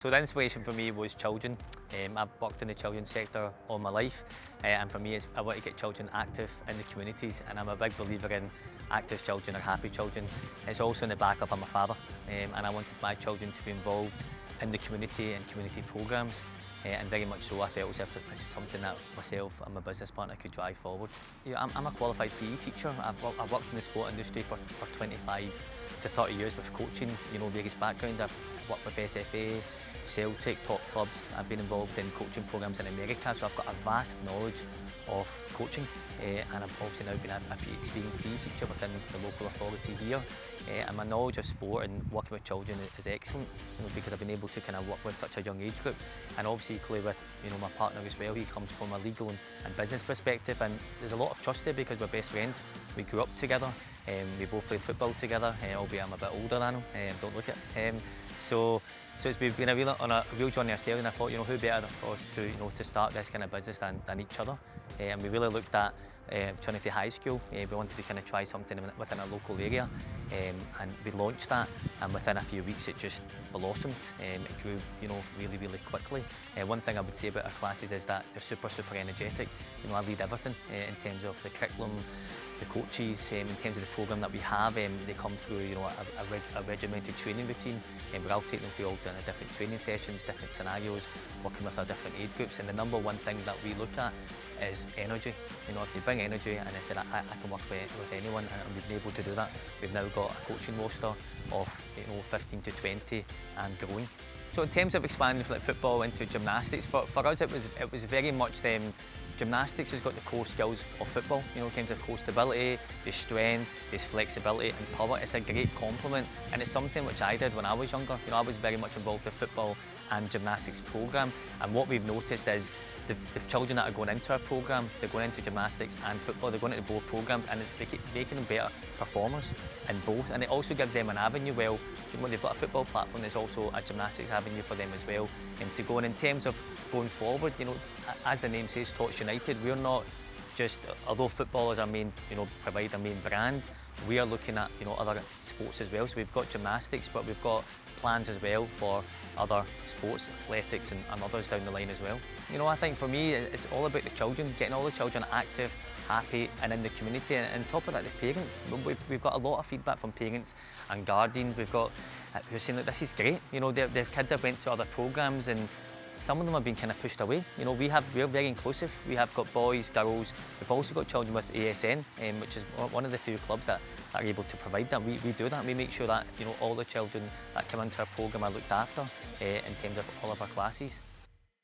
So the inspiration for me was children. I've worked in the children's sector all my life, and for me I want to get children active in the communities, and I'm a big believer in active children are happy children. It's also in the back of I'm a father, and I wanted my children to be involved in the community and community programmes, and very much so I felt as if this is something that myself and my business partner could drive forward. Yeah, I'm a qualified PE teacher. I've worked in the sport industry for 25 to 30 years with coaching, various backgrounds. I've worked with SFA, Celtic, top clubs. I've been involved in coaching programmes in America, so I've got a vast knowledge of coaching, and I've obviously now been a experienced PE teacher within the local authority here, and my knowledge of sport and working with children is excellent, because I've been able to kind of work with such a young age group, and obviously equally with my partner as well. He comes from a legal and business perspective, and there's a lot of trust there because we're best friends. We grew up together, we both played football together, albeit I'm a bit older than him, don't look it. So it's been on a real journey ourselves, and I thought, who better to start this kind of business than each other. And we really looked at Trinity High School. We wanted to kind of try something within our local area, and we launched that, and within a few weeks it just blossomed. It grew really quickly. One thing I would say about our classes is that they're super energetic. I lead everything in terms of the curriculum, the coaches, in terms of the programme that we have. They come through a regimented training routine, where I'll take them through all the different training sessions, different scenarios, working with our different age groups. And the number one thing that we look at is energy. If you bring energy, and I said I can work with anyone, and we've been able to do that. We've now got a coaching roster of 15 to 20 and growing. So in terms of expanding from football into gymnastics, for us it was very much gymnastics has got the core skills of football. In terms of core stability, there's strength, there's flexibility and power. It's a great complement, and it's something which I did when I was younger. I was very much involved with football and gymnastics programme, and what we've noticed is the children that are going into our programme, they're going into gymnastics and football, they're going into both programmes, and it's making them better performers in both. And it also gives them an avenue. Well, when they've got a football platform, there's also a gymnastics avenue for them as well to go. And in terms of going forward, as the name says, Tots United, we're not just, although football is our main, provide our main brand, we are looking at other sports as well. So we've got gymnastics, but we've got plans as well for other sports, athletics and others down the line as well. I think for me it's all about the children, getting all the children active, happy and in the community, and on top of that the parents. We've got a lot of feedback from parents and guardians. We've got who are saying that this is great. Their kids have went to other programmes, and some of them have been kind of pushed away. We're very inclusive. We have got boys, girls. We've also got children with ASN, which is one of the few clubs that are able to provide that. We do that. We make sure that all the children that come into our programme are looked after in terms of all of our classes.